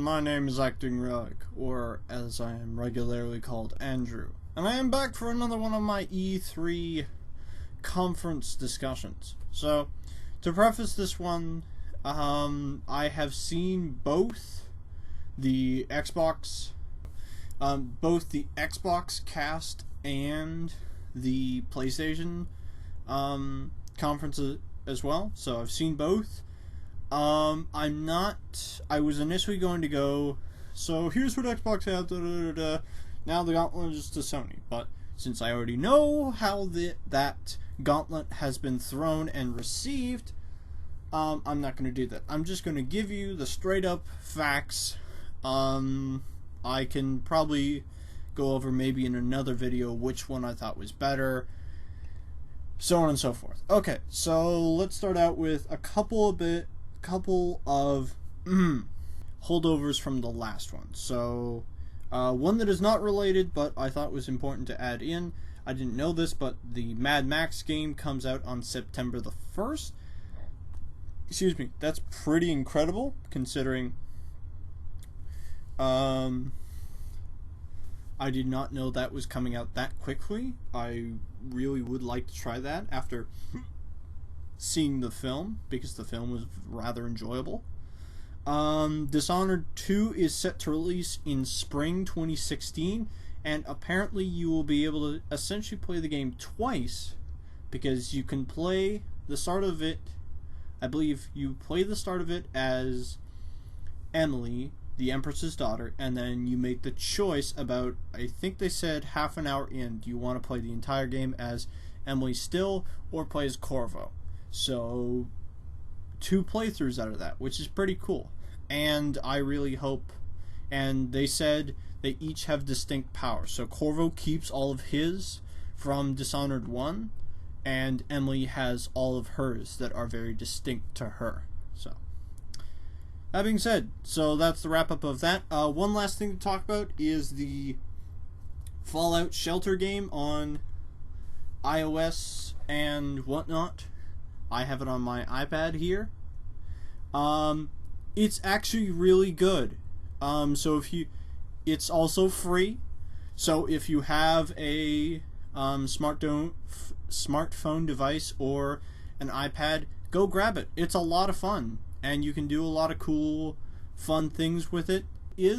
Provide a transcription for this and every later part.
my name is Acting Relic, or as I am regularly called, Andrew. And I am back for another one of my E3 conference discussions. So, to preface this one, I have seen both the Xbox cast and the PlayStation conferences as well. So I've seen both. I was initially going to go, so here's what Xbox has, now the gauntlet is to Sony, but since I already know how that gauntlet has been thrown and received, I'm not going to do that. I'm just going to give you the straight up facts. I can probably go over maybe in another video which one I thought was better, so on and so forth. Okay, so let's start out with a couple of holdovers from the last one. So one that is not related, but I thought was important to add in. I didn't know this, but the Mad Max game comes out on September the 1st. Excuse me, that's pretty incredible considering I did not know that was coming out that quickly. I really would like to try that after seeing the film, because the film was rather enjoyable. Dishonored 2 is set to release in spring 2016, and apparently you will be able to essentially play the game twice, because you can play the start of it, I believe you play the start of it as Emily, the Empress's daughter, and then you make the choice about, I think they said half an hour in, do you want to play the entire game as Emily still, or play as Corvo? So, 2 playthroughs out of that, which is pretty cool. And I really hope, and they said they each have distinct powers. So Corvo keeps all of his from Dishonored 1, and Emily has all of hers that are very distinct to her. So, that being said, so that's the wrap up of that. One last thing to talk about is the Fallout Shelter game on iOS and whatnot. I have it on my iPad here. It's actually really good. So it's also free. So if you have a smartphone device or an iPad, go grab it. It's a lot of fun, and you can do a lot of cool, fun things with it. You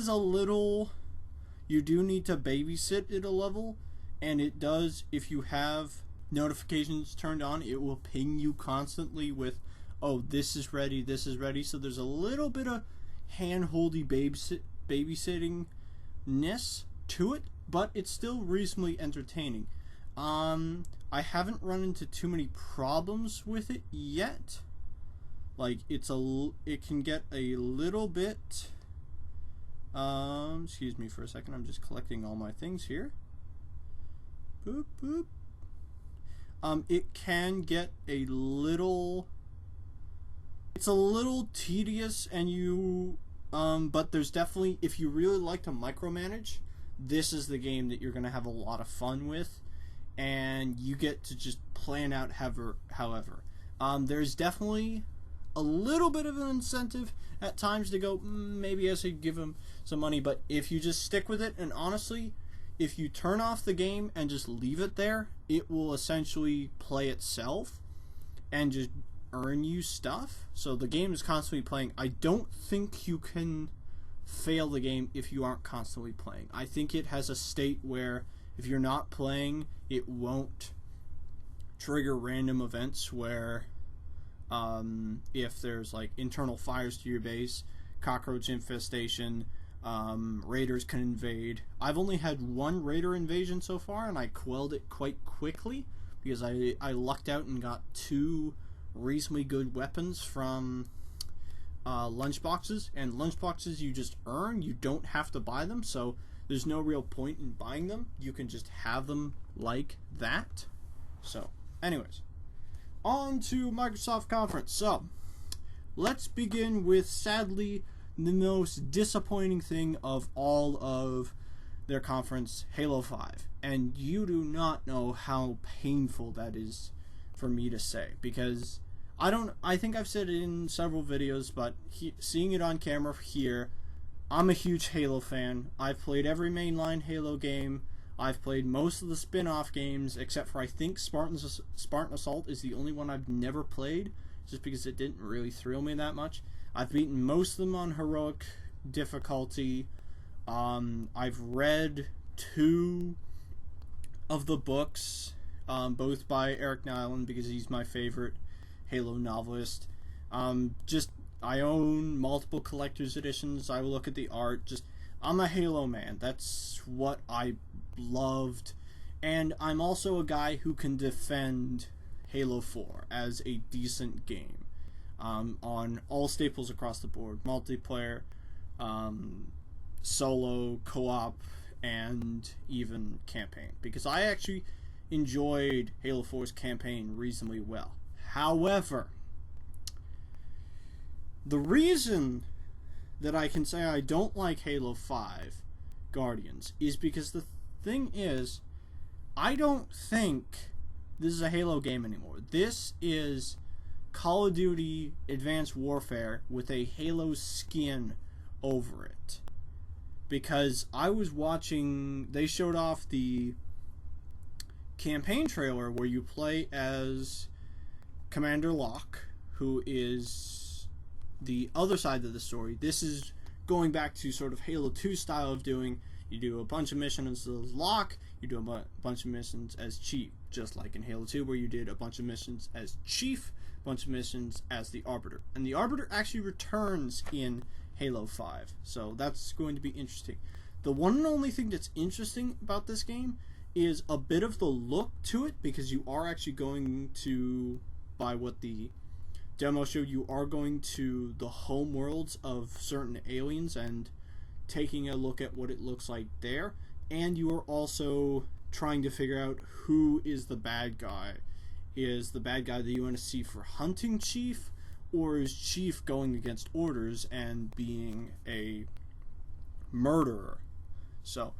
do need to babysit it a level, and it does, if you have notifications turned on, it will ping you constantly with, oh, this is ready, so there's a little bit of hand-holdy babysitting-ness to it, but it's still reasonably entertaining. I haven't run into too many problems with it yet. Like, it can get a little bit, excuse me for a second, I'm just collecting all my things here. Boop, boop. It can get it's a little tedious, and but there's definitely, if you really like to micromanage, this is the game that you're going to have a lot of fun with, and you get to just plan out however. There's definitely a little bit of an incentive at times to go, maybe I should give them some money, but if you just stick with it, and honestly, if you turn off the game and just leave it there, it will essentially play itself and just earn you stuff. So the game is constantly playing. I don't think you can fail the game if you aren't constantly playing. I think it has a state where if you're not playing, it won't trigger random events where if there's like internal fires to your base, cockroach infestation, raiders can invade. I've only had one raider invasion so far, and I quelled it quite quickly because I lucked out and got 2 reasonably good weapons from lunchboxes. And lunchboxes you just earn, you don't have to buy them, so there's no real point in buying them. You can just have them like that. So, anyways, on to Microsoft Conference. So, let's begin with, sadly, the most disappointing thing of all of their conference, Halo 5. And you do not know how painful that is for me to say, because I think I've said it in several videos, but seeing it on camera here, I'm a huge Halo fan. I've played every mainline Halo game. I've played most of the spin-off games, except for I think Spartan Assault is the only one I've never played, just because it didn't really thrill me that much. I've beaten most of them on heroic difficulty. I've read 2 of the books, both by Eric Nyland, because he's my favorite Halo novelist. I own multiple collector's editions. I look at the art. I'm a Halo man. That's what I loved. And I'm also a guy who can defend Halo 4 as a decent game. On all staples across the board. Multiplayer, solo, co-op, and even campaign. Because I actually enjoyed Halo 4's campaign reasonably well. However, the reason that I can say I don't like Halo 5 Guardians is because the thing is, I don't think this is a Halo game anymore. This is Call of Duty Advanced Warfare with a Halo skin over it. Because I was watching, they showed off the campaign trailer where you play as Commander Locke, who is the other side of the story. This is going back to sort of Halo 2 style of doing, you do a bunch of missions as Locke, you do a bunch of missions as Chief, just like in Halo 2 where you did a bunch of missions as Chief, a bunch of missions as the Arbiter. And the Arbiter actually returns in Halo 5, so that's going to be interesting. The one and only thing that's interesting about this game is a bit of the look to it, because you are actually going to, by what the demo show, you are going to the home worlds of certain aliens and taking a look at what it looks like there, and you are also trying to figure out who is the bad guy. Is the bad guy the UNSC for hunting Chief, or is Chief going against orders and being a murderer? So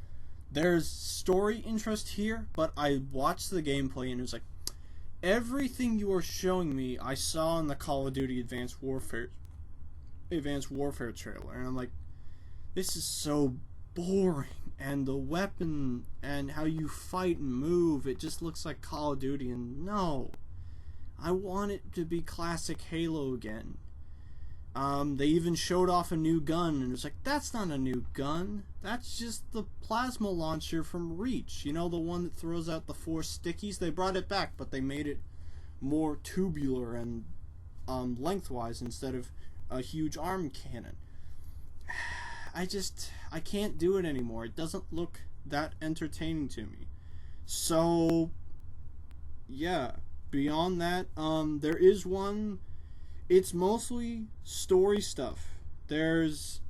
there's story interest here, but I watched the gameplay and it was like, everything you are showing me, I saw in the Call of Duty Advanced Warfare trailer, and I'm like, this is so boring, and the weapon and how you fight and move, it just looks like Call of Duty, and no, I want it to be classic Halo again. They even showed off a new gun, and it's like, that's not a new gun, that's just the plasma launcher from Reach, you know, the one that throws out the 4 stickies. They brought it back, but they made it more tubular and lengthwise instead of a huge arm cannon. I can't do it anymore. It doesn't look that entertaining to me. So yeah, beyond that, there is one. It's mostly story stuff. That's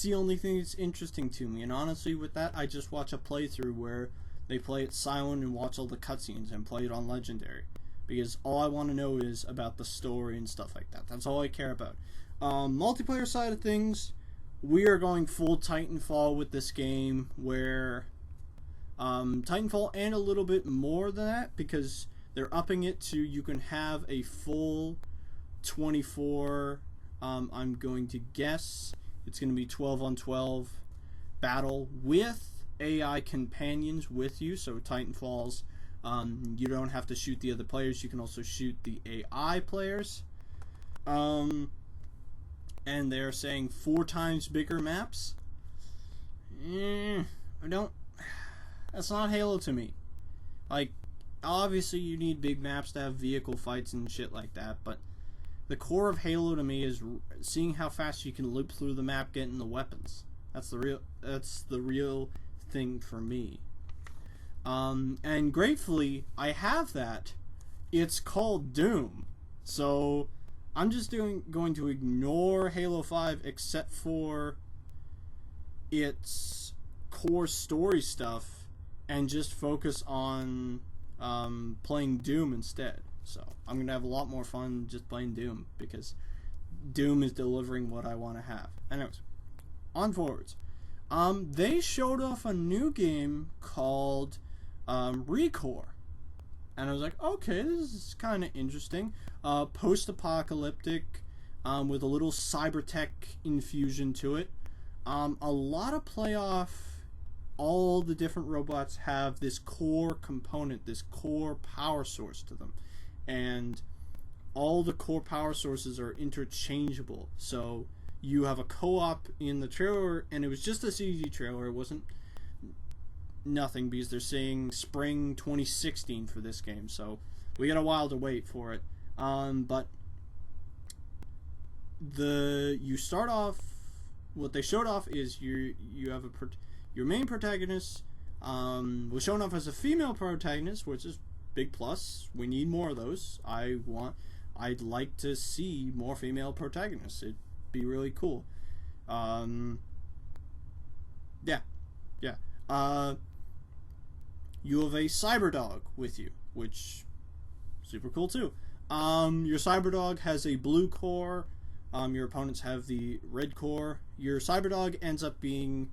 the only thing that's interesting to me. And honestly, with that, I just watch a playthrough where they play it silent and watch all the cutscenes and play it on Legendary. Because all I want to know is about the story and stuff like that. That's all I care about. Multiplayer side of things, we are going full Titanfall with this game, where Titanfall and a little bit more than that, because they're upping it to, you can have a full 24, I'm going to guess it's going to be 12 on 12 battle with AI companions with you. So Titanfalls, you don't have to shoot the other players, you can also shoot the AI players. And they're saying 4 times bigger maps. That's not Halo to me. Like, obviously you need big maps to have vehicle fights and shit like that, but the core of Halo to me is seeing how fast you can loop through the map getting the weapons. That's the real thing for me. And gratefully, I have that. It's called Doom. So I'm just going to ignore Halo 5 except for its core story stuff and just focus on playing Doom instead. So I'm going to have a lot more fun just playing Doom, because Doom is delivering what I want to have. Anyways, on forwards. They showed off a new game called Recore. And I was like, okay, this is kind of interesting. Post-apocalyptic. with a little cybertech infusion to it. A lot of playoff, all the different robots have this core component, this core power source to them. And all the core power sources are interchangeable. So you have a co-op in the trailer, and it was just a CG trailer. It wasn't nothing because they're saying spring 2016 for this game. So we got a while to wait for it. But you start off. What they showed off is you have your main protagonist was shown off as a female protagonist, which is big plus. We need more of those. I'd like to see more female protagonists. It'd be really cool. Yeah. You have a cyberdog with you, which super cool too. Your cyberdog has a blue core. Your opponents have the red core. Your cyberdog ends up being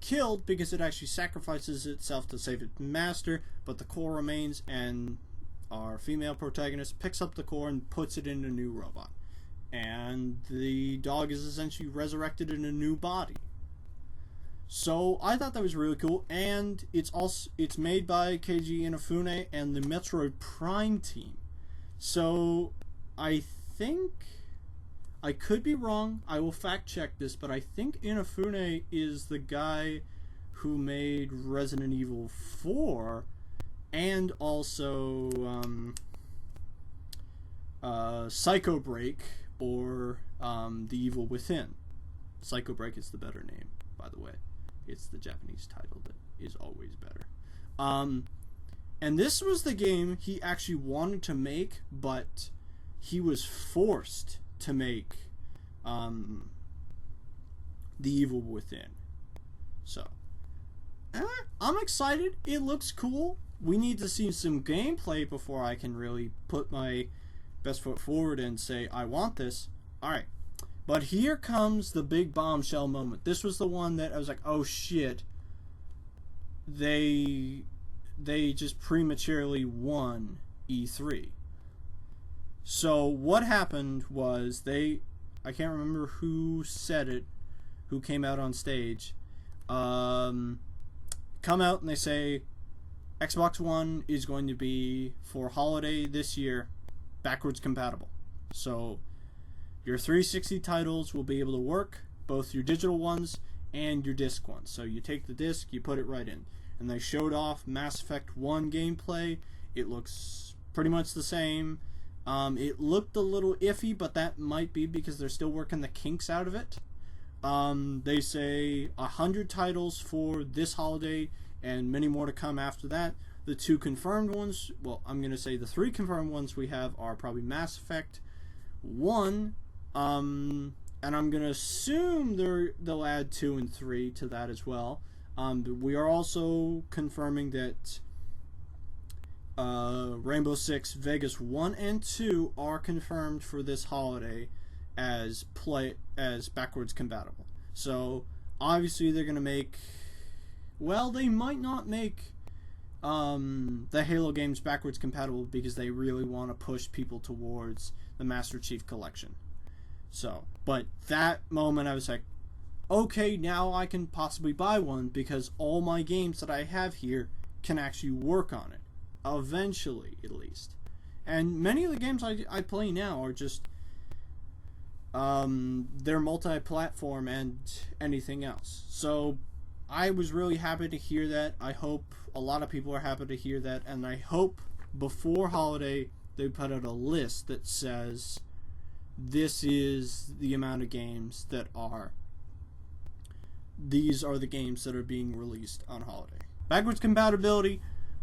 killed because it actually sacrifices itself to save its master, but the core remains, and our female protagonist picks up the core and puts it in a new robot. And the dog is essentially resurrected in a new body. So I thought that was really cool, and it's made by Keiji Inafune and the Metroid Prime team. So I think, I could be wrong, I will fact check this, but I think Inafune is the guy who made Resident Evil 4 and also Psycho Break, or The Evil Within. Psycho Break is the better name, by the way. It's the Japanese title that is always better. And this was the game he actually wanted to make, but he was forced to make The Evil Within. So, I'm excited. It looks cool. We need to see some gameplay before I can really put my best foot forward and say, I want this. Alright. But here comes the big bombshell moment. This was the one that I was like, oh shit. They just prematurely won E3. So what happened was I can't remember who said it, who came out on stage, come out and they say Xbox One is going to be, for holiday this year, backwards compatible. So your 360 titles will be able to work, both your digital ones and your disc ones. So you take the disc, you put it right in. And they showed off Mass Effect 1 gameplay. It looks pretty much the same. It looked a little iffy, but that might be because they're still working the kinks out of it. They say 100 titles for this holiday and many more to come after that. The two confirmed ones, well, I'm going to say the three confirmed ones we have are probably Mass Effect 1, and I'm going to assume they'll add 2 and 3 to that as well. We are also confirming that Rainbow Six Vegas 1 and 2 are confirmed for this holiday as backwards compatible. So obviously they're going to make, well, they might not make the Halo games backwards compatible because they really want to push people towards the Master Chief Collection. So, but that moment I was like, okay, now I can possibly buy one because all my games that I have here can actually work on it. Eventually, at least. And many of the games I play now are just, they're multi-platform and anything else. So, I was really happy to hear that. I hope a lot of people are happy to hear that. And I hope before holiday they put out a list that says this is the amount of games that are, these are the games that are being released on holiday. Backwards compatibility,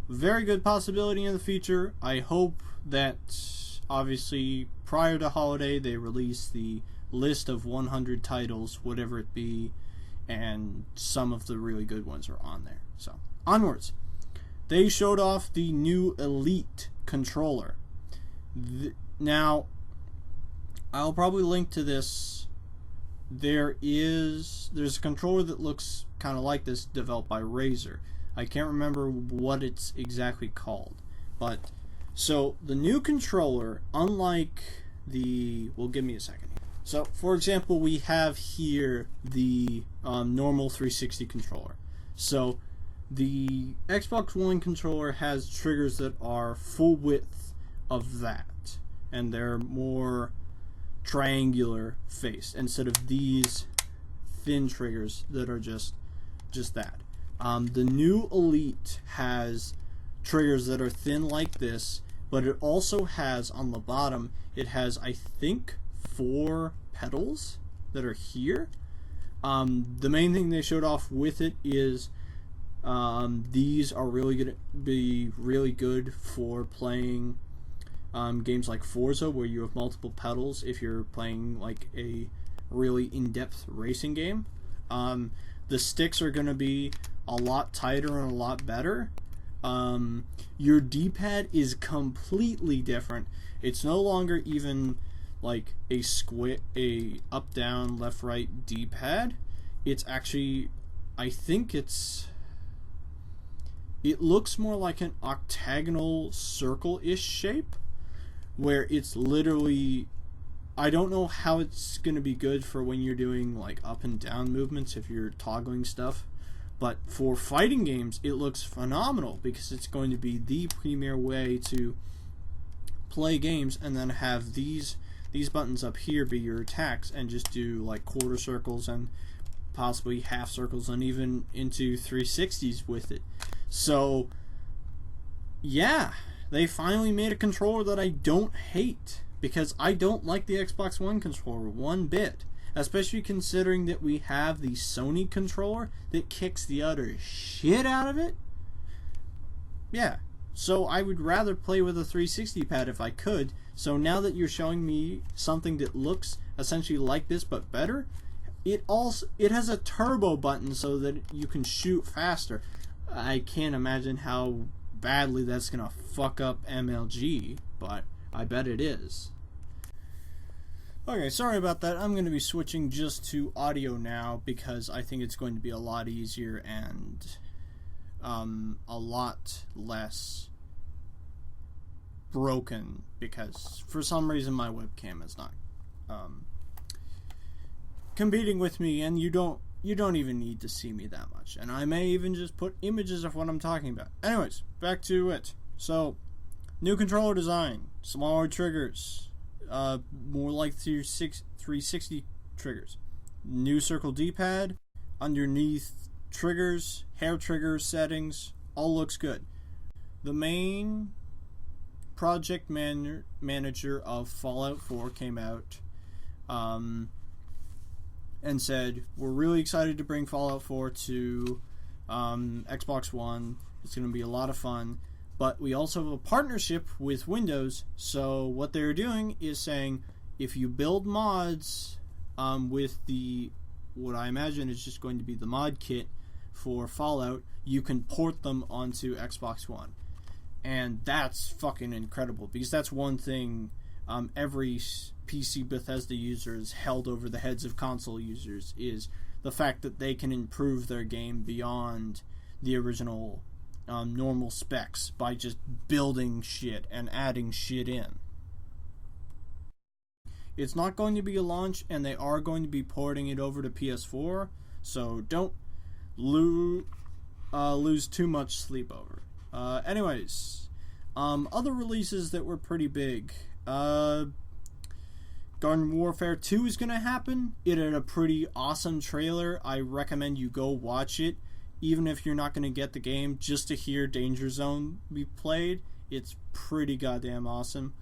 very good possibility in the future. I hope that obviously prior to holiday they release the list of 100 titles, whatever it be, and some of the really good ones are on there. So, onwards. They showed off the new Elite controller. Now, I'll probably link to this. There's a controller that looks kind of like this, developed by Razer. I can't remember what it's exactly called. So, the new controller, unlike the... Well, give me a second here. So, for example, we have here the normal 360 controller. So, the Xbox One controller has triggers that are full width of that, and they're more triangular faced instead of these thin triggers that are just that. The new Elite has triggers that are thin like this, but it also has on the bottom, it has, I think, 4 pedals that are here. The main thing they showed off with it is these are really going to be really good for playing games like Forza, where you have multiple pedals if you're playing like a really in-depth racing game. The sticks are going to be a lot tighter and a lot better. Your D-pad is completely different. It's no longer even like a up, down, left, right D-pad. It's actually, I think it looks more like an octagonal circle-ish shape, where it's literally, I don't know how it's going to be good for when you're doing like up and down movements if you're toggling stuff, but for fighting games it looks phenomenal because it's going to be the premier way to play games, and then have these buttons up here be your attacks and just do like quarter circles and possibly half circles and even into 360s with it. So yeah, they finally made a controller that I don't hate, because I don't like the Xbox One controller one bit, especially considering that we have the Sony controller that kicks the utter shit out of it. Yeah, so I would rather play with a 360 pad if I could. So now that you're showing me something that looks essentially like this but better, it has a turbo button so that you can shoot faster. I can't imagine how badly that's gonna fuck up MLG, but I bet it is. Okay, sorry about that. I'm going to be switching just to audio now because I think it's going to be a lot easier and a lot less broken, because for some reason my webcam is not competing with me, and you don't even need to see me that much, and I may even just put images of what I'm talking about. Anyways, back to it. So, new controller design, smaller triggers, more like 360 triggers, new circle D-pad, underneath triggers, hair trigger settings, all looks good. The main project manager of Fallout 4 came out and said, we're really excited to bring Fallout 4 to Xbox One. It's going to be a lot of fun. But we also have a partnership with Windows, so what they're doing is saying, if you build mods with what I imagine is just going to be the mod kit for Fallout, you can port them onto Xbox One. And that's fucking incredible, because that's one thing every PC Bethesda user has held over the heads of console users, is the fact that they can improve their game beyond the original normal specs by just building shit and adding shit in. It's not going to be a launch, and they are going to be porting it over to PS4, so don't lose too much sleep over. Anyways, other releases that were pretty big. Garden Warfare 2 is going to happen. It had a pretty awesome trailer. I recommend you go watch it, even if you're not going to get the game, just to hear Danger Zone be played. It's pretty goddamn awesome.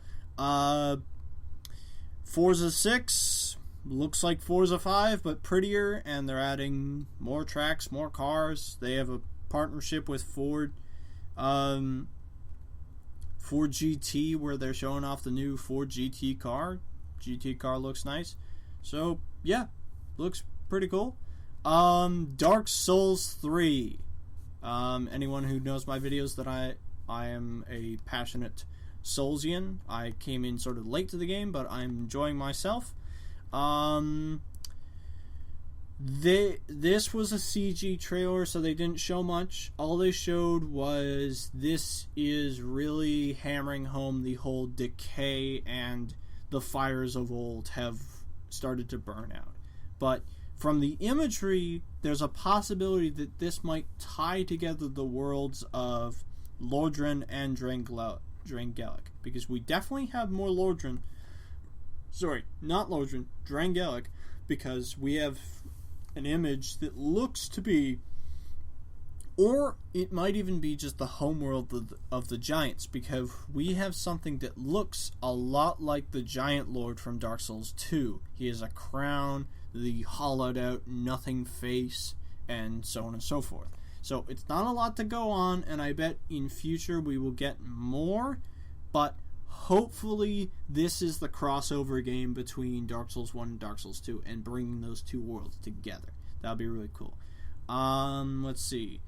Forza 6 looks like Forza 5, but prettier, and they're adding more tracks, more cars. They have a partnership with Ford GT, where they're showing off the new Ford GT car. GT car looks nice. So, yeah, looks pretty cool. Dark Souls 3. Anyone who knows my videos that I am a passionate Soulsian. I came in sort of late to the game, but I'm enjoying myself. This was a CG trailer, so they didn't show much. All they showed was this is really hammering home the whole decay and the fires of old have started to burn out. But from the imagery, there's a possibility that this might tie together the worlds of Lordran and Drangelic, because we definitely have more Lordran. Sorry, not Lordran, Drangelic, because we have an image that looks to be, or it might even be just the homeworld of the giants, because we have something that looks a lot like the Giant Lord from Dark Souls 2. He has a crown, the hollowed out nothing face, and so on and so forth. So it's not a lot to go on, and I bet in future we will get more, but hopefully this is the crossover game between Dark Souls 1 and Dark Souls 2 and bringing those two worlds together. That would be really cool. Let's see.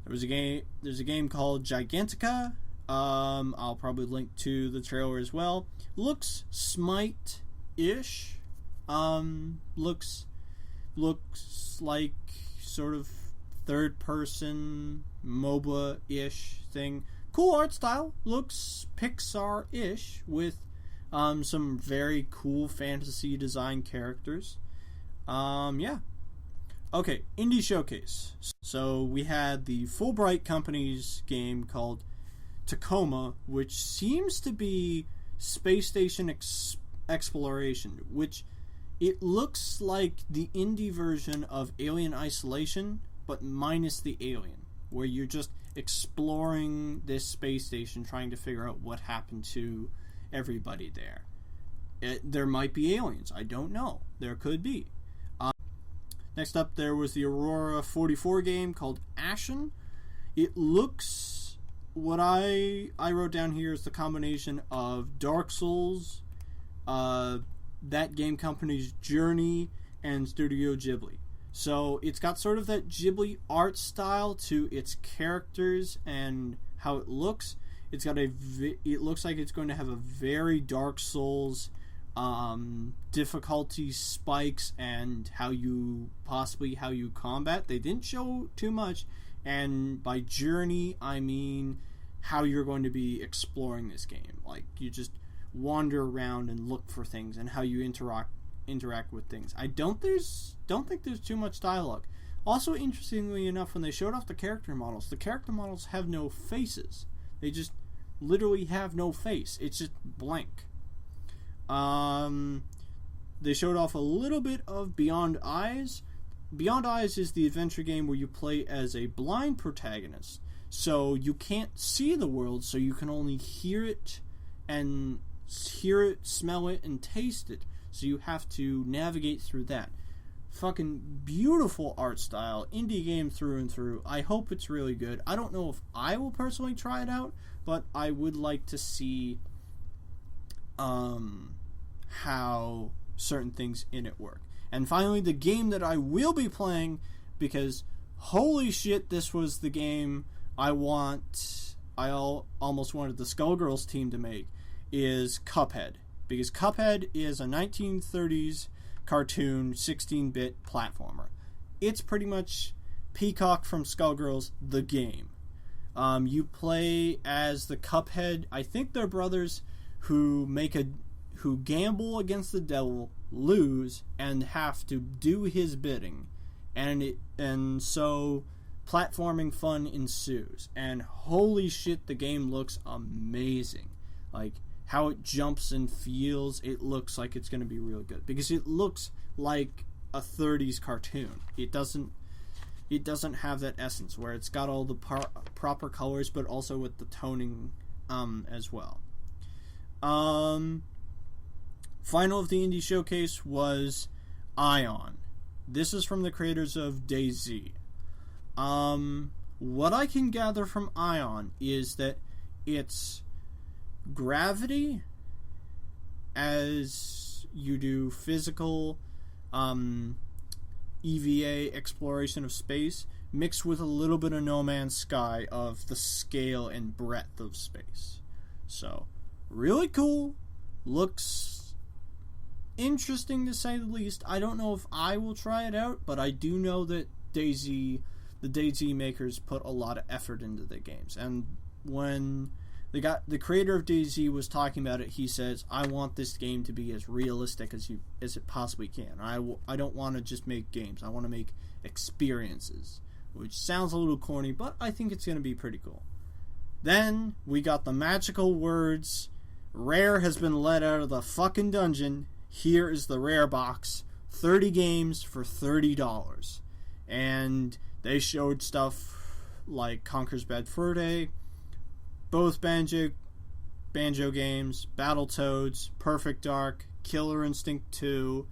There's a game called Gigantica. I'll probably link to the trailer as well. Looks Smite-ish. Looks like sort of third-person MOBA-ish thing. Cool art style. Looks Pixar-ish with some very cool fantasy design characters. Yeah. Okay, Indie Showcase. So we had the Fulbright Company's game called Tacoma, which seems to be space station exploration, which it looks like the indie version of Alien Isolation, but minus the alien, where you're just exploring this space station trying to figure out what happened to everybody there. There might be aliens. I don't know. There could be. Next up, there was the Aurora 44 game called Ashen. It looks, what I wrote down here is the combination of Dark Souls, that game company's Journey, and Studio Ghibli. So it's got sort of that Ghibli art style to its characters and how it looks. It looks like it's going to have a very Dark Souls difficulty spikes and how you combat. They didn't show too much, and by journey I mean how you're going to be exploring this game. Like, you just wander around and look for things, and how you interact with things. I don't think there's too much dialogue. Also, interestingly enough, when they showed off the character models have no faces. They just literally have no face. It's just blank. They showed off a little bit of Beyond Eyes. Beyond Eyes is the adventure game where you play as a blind protagonist. So you can't see the world, so you can only hear it, smell it, and taste it. So you have to navigate through that. Fucking beautiful art style, indie game through and through. I hope it's really good. I don't know if I will personally try it out, but I would like to see how certain things in it work. And finally, the game that I will be playing, because holy shit, this was the game I almost wanted the Skullgirls team to make, is Cuphead. Because Cuphead is a 1930s cartoon 16-bit platformer. It's pretty much Peacock from Skullgirls, the game. You play as the Cuphead, I think they're brothers, who gamble against the devil, lose, and have to do his bidding, and so platforming fun ensues. And holy shit, the game looks amazing. Like, how it jumps and feels, it looks like it's going to be really good, because it looks like a 30s cartoon. It doesn't have that essence where it's got all the proper colors, but also with the toning as well. Final of the Indie Showcase was Ion. This is from the creators of DayZ. What I can gather from Ion is that it's gravity as you do physical EVA exploration of space, mixed with a little bit of No Man's Sky of the scale and breadth of space. So, really cool. Looks interesting to say the least. I don't know if I will try it out, but I do know that the DayZ makers put a lot of effort into the games. And when the creator of DayZ was talking about it. He says, I want this game to be as realistic as it possibly can. I don't want to just make games. I want to make experiences, which sounds a little corny, but I think it's going to be pretty cool. Then we got the magical words, Rare has been let out of the fucking dungeon. Here is the Rare box. 30 games for $30. And they showed stuff like Conker's Bad Fur Day, both Banjo games, Battletoads, Perfect Dark, Killer Instinct 2.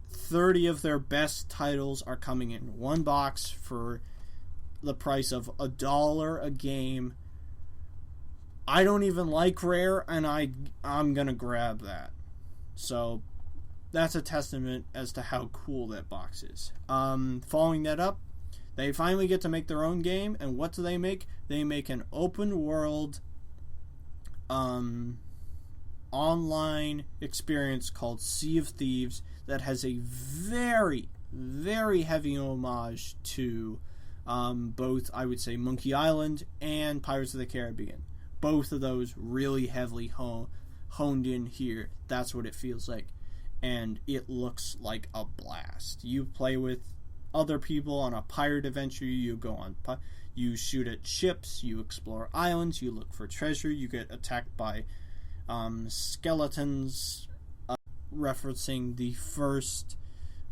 30 of their best titles are coming in one box for the price of $1 a game. I don't even like Rare, and I'm gonna grab that. So that's a testament as to how cool that box is. Following that up, they finally get to make their own game, and what do they make? They make an open world online experience called Sea of Thieves that has a very, very heavy homage to both, I would say, Monkey Island and Pirates of the Caribbean. Both of those really heavily honed in here. That's what it feels like. And it looks like a blast. You play with other people on a pirate adventure. You go on, you shoot at ships, you explore islands, you look for treasure, you get attacked by skeletons, referencing the first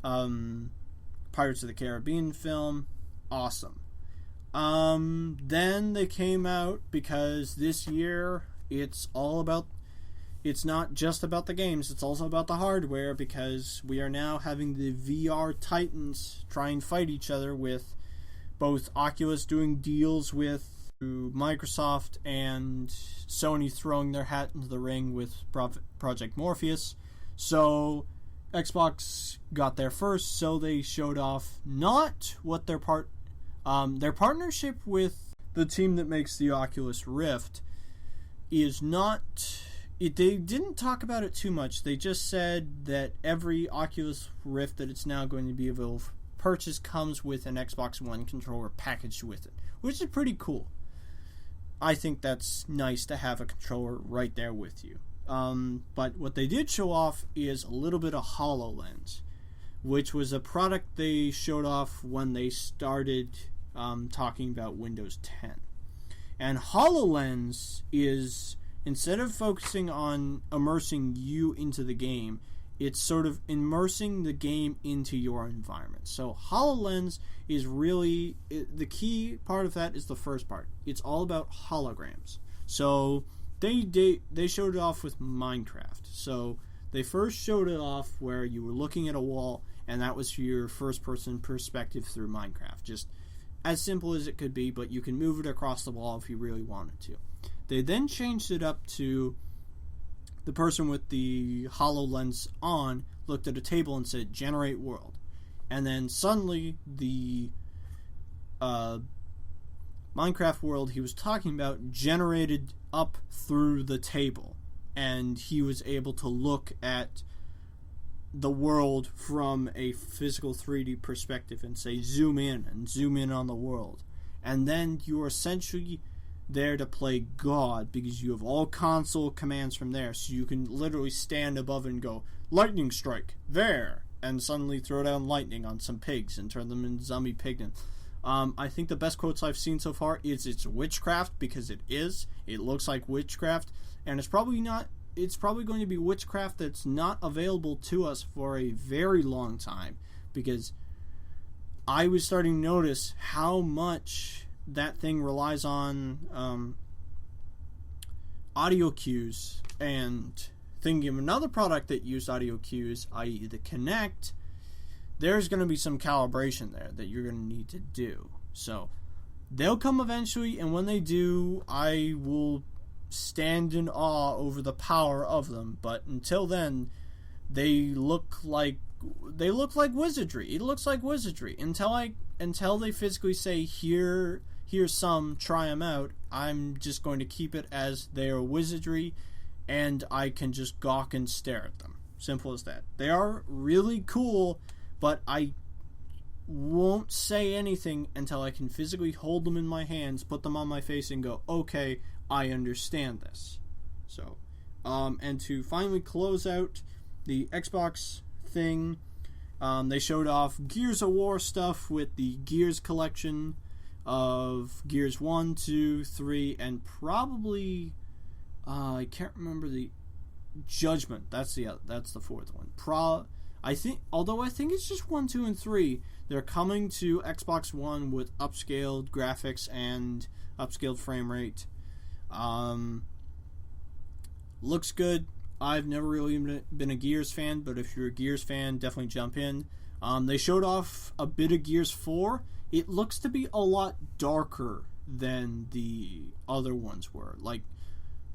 Pirates of the Caribbean film. Awesome. Then they came out, because this year it's not just about the games, it's also about the hardware, because we are now having the VR titans try and fight each other, with both Oculus doing deals with Microsoft and Sony throwing their hat into the ring with Project Morpheus. So Xbox got there first, so they showed off not what their partnership with the team that makes the Oculus Rift is not. They didn't talk about it too much. They just said that every Oculus Rift that it's now going to be available for purchase comes with an Xbox One controller packaged with it, which is pretty cool. I think that's nice to have a controller right there with you. But what they did show off is a little bit of HoloLens, which was a product they showed off when they started talking about Windows 10. And HoloLens is, instead of focusing on immersing you into the game, it's sort of immersing the game into your environment. So HoloLens is really, the key part of that is the first part. It's all about holograms. So they showed it off with Minecraft. So they first showed it off where you were looking at a wall, and that was your first-person perspective through Minecraft. Just as simple as it could be, but you can move it across the wall if you really wanted to. They then changed it up to the person with the HoloLens on looked at a table and said, generate world. And then suddenly the Minecraft world he was talking about generated up through the table. And he was able to look at the world from a physical 3D perspective and say zoom in on the world. And then you're essentially there to play God, because you have all console commands from there, so you can literally stand above and go lightning strike there, and suddenly throw down lightning on some pigs and turn them into zombie pigmen. I think the best quotes I've seen so far is it's witchcraft, because it looks like witchcraft, and it's probably going to be witchcraft that's not available to us for a very long time, because I was starting to notice how much that thing relies on audio cues, and thinking of another product that used audio cues, i.e. the Kinect, there's going to be some calibration there that you're going to need to do. So they'll come eventually, and when they do, I will stand in awe over the power of them. But until then, they look like wizardry. It looks like wizardry until they physically say here's some, try them out. I'm just going to keep it as they are wizardry, and I can just gawk and stare at them. Simple as that. They are really cool, but I won't say anything until I can physically hold them in my hands, put them on my face, and go, okay, I understand this. So, and to finally close out the Xbox thing, they showed off Gears of War stuff with the Gears collection of Gears 1, 2, 3, and probably, I can't remember the Judgment. That's the fourth one. I think it's just 1, 2, and 3. They're coming to Xbox One with upscaled graphics and upscaled frame rate. Looks good. I've never really been a Gears fan, but if you're a Gears fan, definitely jump in. They showed off a bit of Gears 4. It looks to be a lot darker than the other ones were. Like,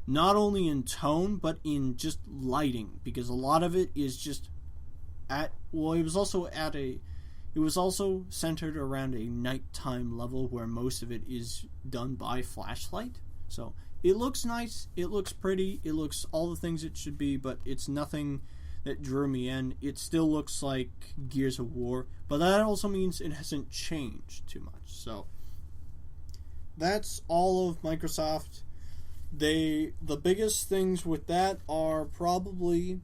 not only in tone, but in just lighting, because a lot of it is just it was also centered around a nighttime level where most of it is done by flashlight. So it looks nice, it looks pretty, it looks all the things it should be, but it's nothing that drew me in. It still looks like Gears of War, but that also means it hasn't changed too much. So that's all of Microsoft. The biggest things with that are probably,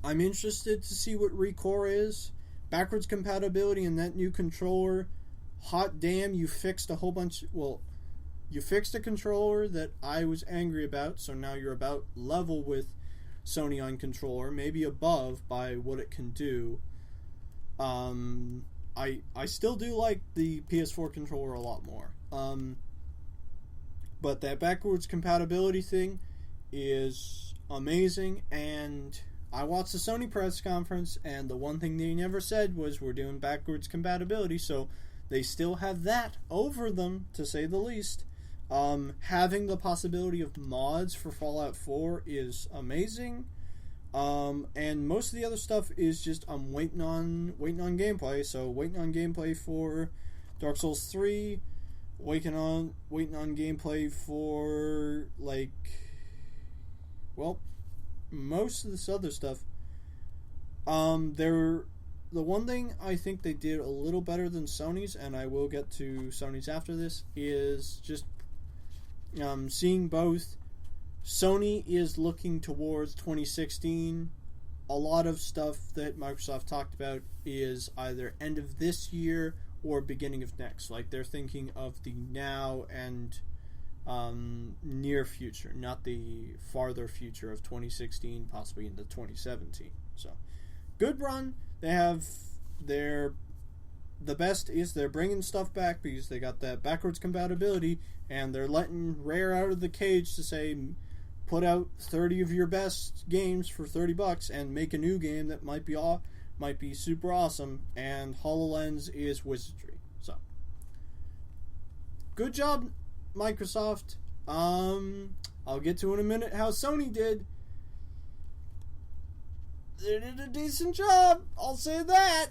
I'm interested to see what ReCore is. Backwards compatibility in that new controller. Hot damn, you fixed a whole bunch. Well, you fixed a controller that I was angry about, so now you're about level with Sony on controller, maybe above by what it can do. I still do like the PS4 controller a lot more. But that backwards compatibility thing is amazing, and I watched the Sony press conference, and the one thing they never said was we're doing backwards compatibility, so they still have that over them, to say the least. Having the possibility of mods for Fallout 4 is amazing, and most of the other stuff is just I'm waiting on gameplay. So waiting on gameplay for Dark Souls 3, waiting on gameplay for most of this other stuff. The one thing I think they did a little better than Sony's, and I will get to Sony's after this, is just seeing both. Sony is looking towards 2016. A lot of stuff that Microsoft talked about is either end of this year or beginning of next. Like, they're thinking of the now and near future, not the farther future of 2016, possibly into 2017. So, good run. They have the best is they're bringing stuff back because they got that backwards compatibility, and they're letting Rare out of the cage to say, put out 30 of your best games for $30 and make a new game that might be super awesome, and HoloLens is wizardry. So, good job, Microsoft. I'll get to in a minute how Sony did. They did a decent job, I'll say that.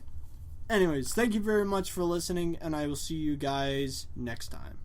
Anyways, thank you very much for listening, and I will see you guys next time.